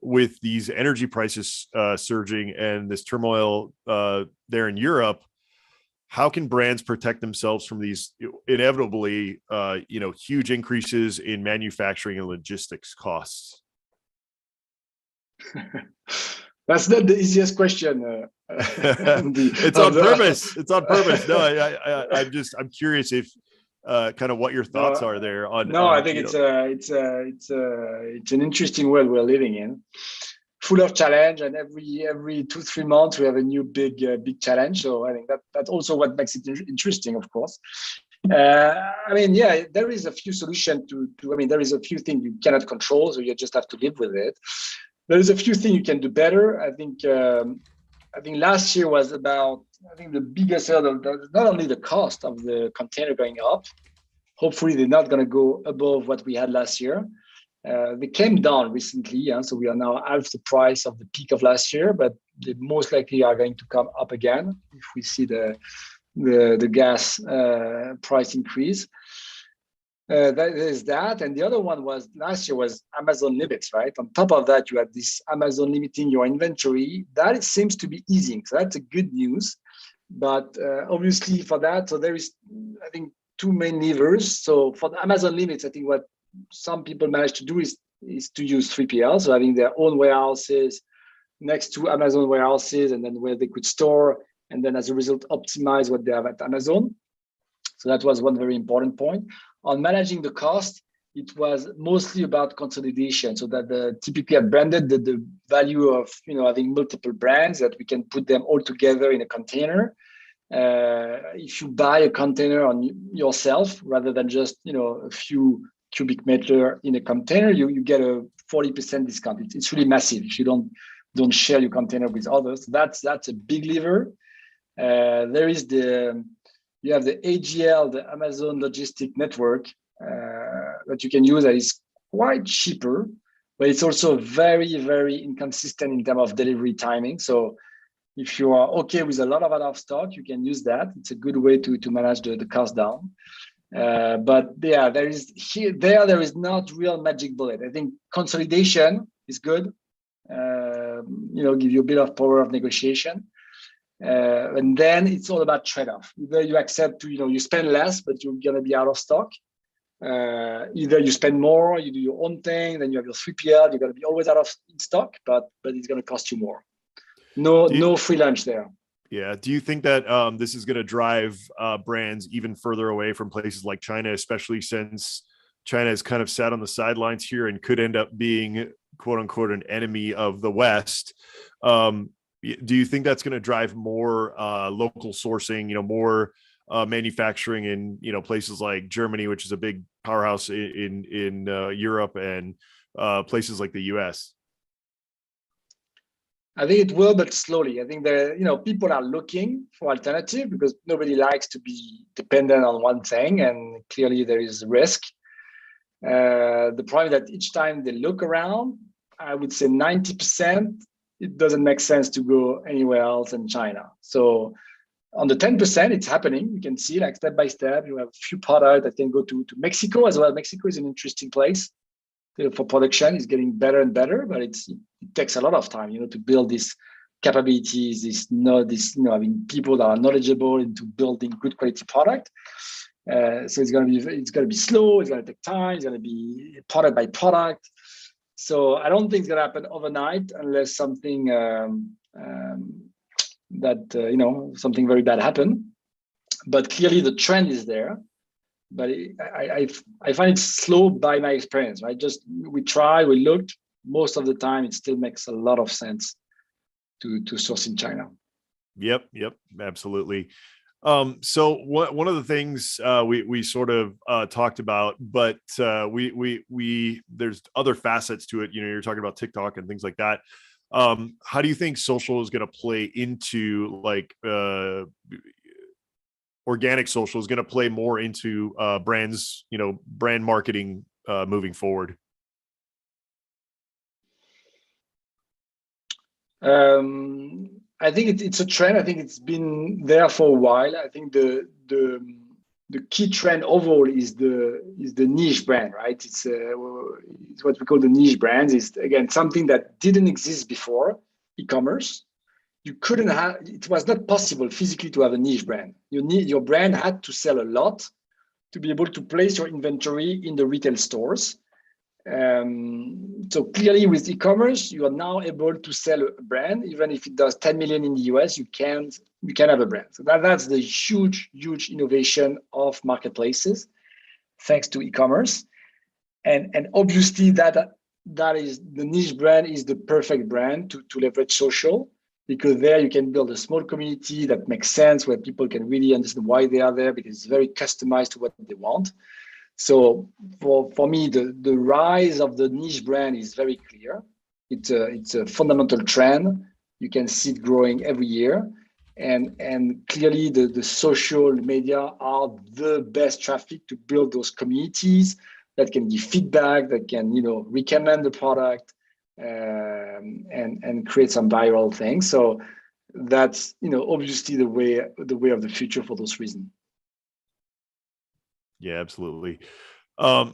With these energy prices surging and this turmoil there in Europe, how can brands protect themselves from these inevitably, huge increases in manufacturing and logistics costs? That's not the easiest question. It's on purpose. It's on purpose. No, I'm curious if kind of what your thoughts are there on. No, I think it's an interesting world we're living in, full of challenge, and every 2-3 months we have a new big challenge. So I think that's also what makes it interesting, of course. There is a few solutions there is a few things you cannot control, so you just have to live with it. There is a few things you can do better. I think last year was about, the biggest hurdle, not only the cost of the container going up. Hopefully they're not going to go above what we had last year. They came down recently, so we are now half the price of the peak of last year, but they most likely are going to come up again if we see the gas price increase. That is that, and the other one was last year was Amazon limits, right? On top of that, you had this Amazon limiting your inventory. That it seems to be easing, so that's a good news. But obviously for that, so there is, I think, two main levers. So for the Amazon limits, I think what some people manage to do is to use 3PL, so having their own warehouses next to Amazon warehouses, and then where they could store, and then as a result optimize what they have at Amazon. So that was one very important point. On managing the cost, it was mostly about consolidation, so that typically at Branded, the value of having multiple brands, that we can put them all together in a container. If you buy a container on yourself rather than just a few cubic meter in a container, you get a 40% discount. It's really massive if you don't share your container with others. That's a big lever. There is you have the AGL, the Amazon Logistic Network, that you can use, that is quite cheaper, but it's also very, very inconsistent in terms of delivery timing. So if you are okay with a lot of out of stock, you can use that. It's a good way to manage the cost down. But yeah, there is not real magic bullet. I think consolidation is good. Give you a bit of power of negotiation. And then it's all about trade-off. Either you accept to, you spend less, but you're going to be out of stock. Either you spend more, you do your own thing, then you have your 3PL, you're going to be always out of stock, but it's going to cost you more. No free lunch there. Yeah. Do you think that this is going to drive brands even further away from places like China, especially since China has kind of sat on the sidelines here and could end up being, quote unquote, an enemy of the West? Do you think that's going to drive more local sourcing, more manufacturing in, places like Germany, which is a big powerhouse in Europe, and places like the US? I think it will, but slowly. I think people are looking for alternative because nobody likes to be dependent on one thing, and clearly there is risk. The problem is that each time they look around, I would say 90%, it doesn't make sense to go anywhere else in China. So on the 10%, it's happening. You can see like step by step, you have a few products that can go to Mexico as well. Mexico is an interesting place for production. It's getting better and better, but it takes a lot of time, to build these capabilities, having people that are knowledgeable into building good quality product. So it's gonna be slow. It's gonna take time. It's gonna be product by product. So I don't think it's gonna happen overnight unless something something very bad happen. But clearly the trend is there. But I find it slow by my experience, right? Just we looked. Most of the time, it still makes a lot of sense to source in China. Yep, absolutely. So one of the things we sort of talked about, but we there's other facets to it. You're talking about TikTok and things like that. How do you think social is going to play into like organic social is going to play more into brands, brand marketing moving forward? I think it's a trend. I think it's been there for a while. I think the key trend overall is the niche brand, right? It's what we call the niche brands. It's again something that didn't exist before e-commerce. It was not possible physically to have a niche brand. Your brand had to sell a lot to be able to place your inventory in the retail stores. So clearly with e-commerce, you are now able to sell a brand. Even if it does 10 million in the US, you can have a brand. So that's the huge innovation of marketplaces, thanks to e-commerce. And obviously that is the niche brand is the perfect brand to leverage social, because there you can build a small community that makes sense, where people can really understand why they are there, because it's very customized to what they want. So for me, the rise of the niche brand is very clear. It's a fundamental trend. You can see it growing every year. And clearly the social media are the best traffic to build those communities that can give feedback, that can, recommend the product, and create some viral things. So that's, obviously the way of the future for those reasons. Yeah, absolutely. I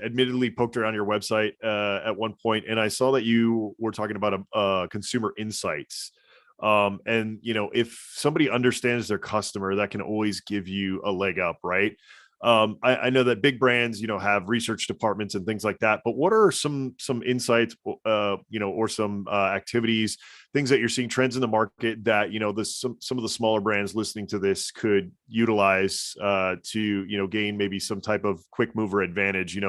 admittedly poked around your website at one point, and I saw that you were talking about consumer insights. And if somebody understands their customer, that can always give you a leg up, right? I know that big brands, have research departments and things like that, but what are some insights, or some activities, things that you're seeing trends in the market that, some of the smaller brands listening to this could utilize to, gain maybe some type of quick mover advantage?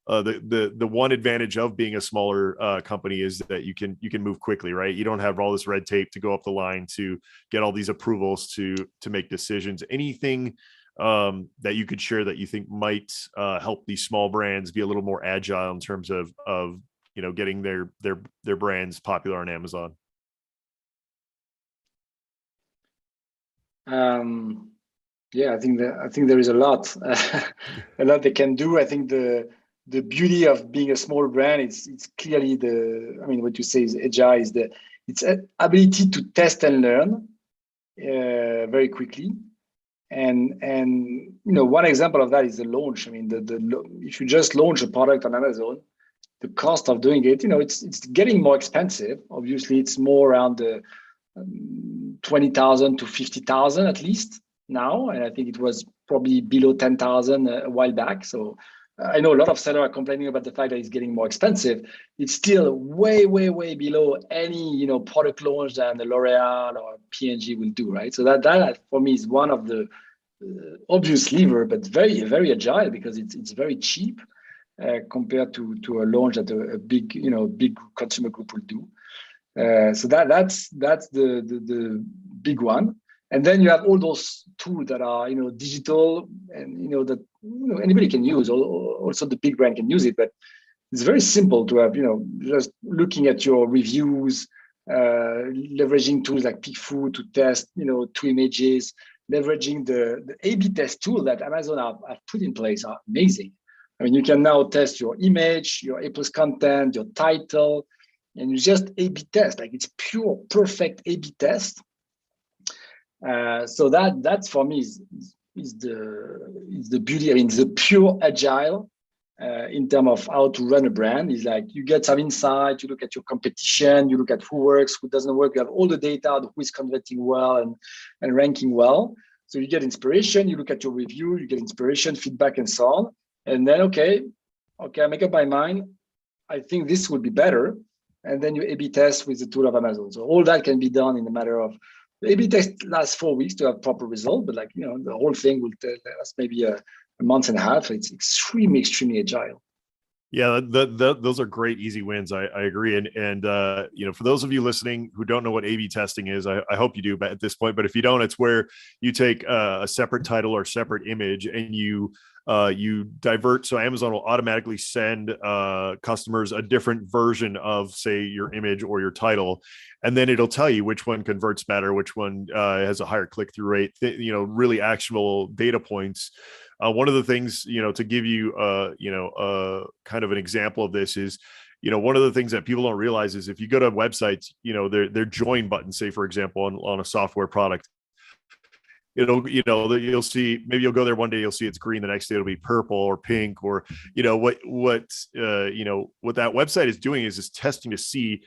The one advantage of being a smaller company is that you can move quickly, right? You don't have all this red tape to go up the line to get all these approvals to make decisions. Anything that you could share that you think might help these small brands be a little more agile in terms of getting their brands popular on Amazon? Yeah, I think there is a lot they can do. I think the beauty of being a small brand, it's clearly what you say is agile, is its ability to test and learn very quickly. And one example of that is the launch. If you just launch a product on Amazon, the cost of doing it, it's getting more expensive. Obviously, it's more around the 20,000 to 50,000 at least now, and I think it was probably below 10,000 a while back. So I know a lot of sellers are complaining about the fact that it's getting more expensive. It's still way below any product launch that the L'Oreal or P&G will do, right? So that for me is one of the obvious lever, but very agile, because it's very cheap compared to a launch that a big consumer group will do. So that's the big one. And then you have all those tools that are digital, and that anybody can use. Also, the big brand can use it, but it's very simple to have just looking at your reviews, leveraging tools like PickFood to test 2 images, leveraging the A/B test tool that Amazon have put in place are amazing. I mean, you can now test your image, your A+ content, your title, and you just A/B test. Like it's pure, perfect A/B test. So that's for me is the beauty. I mean, the pure agile in terms of how to run a brand. Is like you get some insight, you look at your competition, you look at who works, who doesn't work. You have all the data, who is converting well and ranking well. So you get inspiration. You look at your review, you get inspiration, feedback, and so on. And then okay, I make up my mind. I think this would be better. And then you A/B test with the tool of Amazon. So all that can be done in a matter of. A/B test lasts 4 weeks to have proper result, but the whole thing will last maybe a month and a half. It's extremely, extremely agile. Yeah, those are great, easy wins. I agree. And for those of you listening who don't know what A/B testing is, I hope you do at this point. But if you don't, it's where you take a separate title or separate image and you divert. So Amazon will automatically send customers a different version of, say, your image or your title. And then it'll tell you which one converts better, which one has a higher click-through rate, really actionable data points. One of the things, to give you, kind of an example of this is, one of the things that people don't realize is if you go to websites, their join button, say, for example, on a software product, you'll see, maybe you'll go there one day, you'll see it's green. The next day it'll be purple or pink or, what that website is doing is testing to see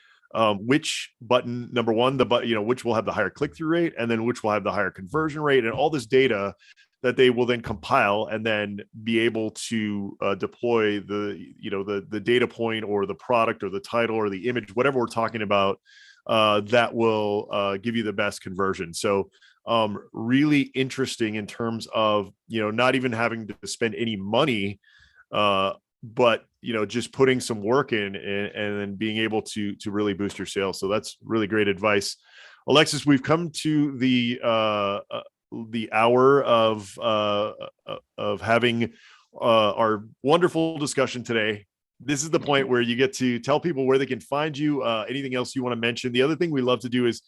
which button, number one, the button, which will have the higher click-through rate, and then which will have the higher conversion rate, and all this data that they will then compile and then be able to deploy the data point or the product or the title or the image, whatever we're talking about, that will give you the best conversion. So really interesting in terms of, not even having to spend any money, but, just putting some work in and then being able to really boost your sales. So that's really great advice. Alexis, we've come to the hour of having our wonderful discussion today. This is the point where you get to tell people where they can find you. Anything else you want to mention? The other thing we love to do is,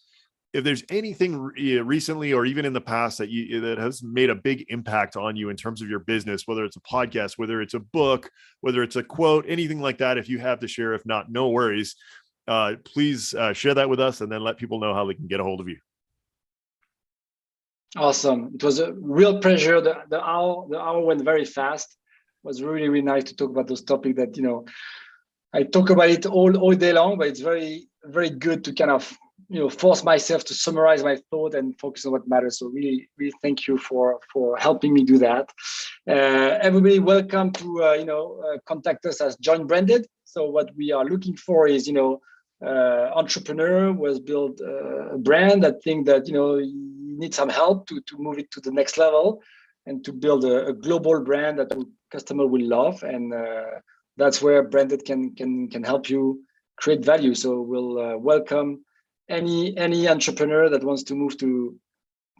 if there's anything recently or even in the past that has made a big impact on you in terms of your business, whether it's a podcast, whether it's a book, whether it's a quote, anything like that, if you have to share, if not, no worries. Please share that with us and then let people know how they can get a hold of you. Awesome. It was a real pleasure. The hour went very fast. It was really, really nice to talk about those topics that, I talk about it all day long, but it's very, very good to kind of, force myself to summarize my thought and focus on what matters. So really, really thank you for helping me do that. Everybody welcome to, contact us as Join Branded. So what we are looking for is, entrepreneur who has built a brand that think that, you need some help to move it to the next level and to build a global brand that customer will love. And that's where Branded can help you create value. So we'll welcome any entrepreneur that wants to move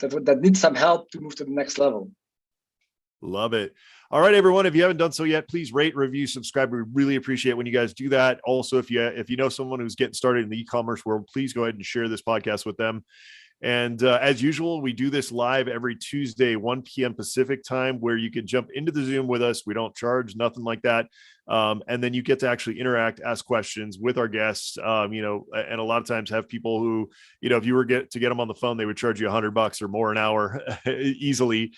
that needs some help to move to the next level. Love it. All right, everyone. If you haven't done so yet, please rate, review, subscribe. We really appreciate when you guys do that. Also, if you know someone who's getting started in the e-commerce world, please go ahead and share this podcast with them. And as usual, we do this live every Tuesday, 1 p.m. Pacific time, where you can jump into the Zoom with us. We don't charge, nothing like that. And then you get to actually interact, ask questions with our guests, and a lot of times have people who, if you were to get them on the phone, they would charge you $100 or more an hour easily.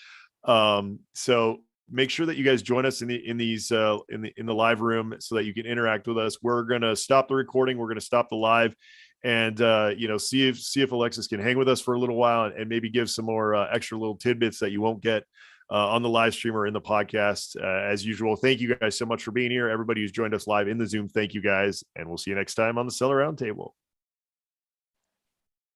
So make sure that you guys join us in the live room so that you can interact with us. We're going to stop the recording. We're going to stop the live. And, see if Alexis can hang with us for a little while and maybe give some more extra little tidbits that you won't get on the live stream or in the podcast. As usual, thank you guys so much for being here. Everybody who's joined us live in the Zoom, thank you guys. And we'll see you next time on the Seller Roundtable.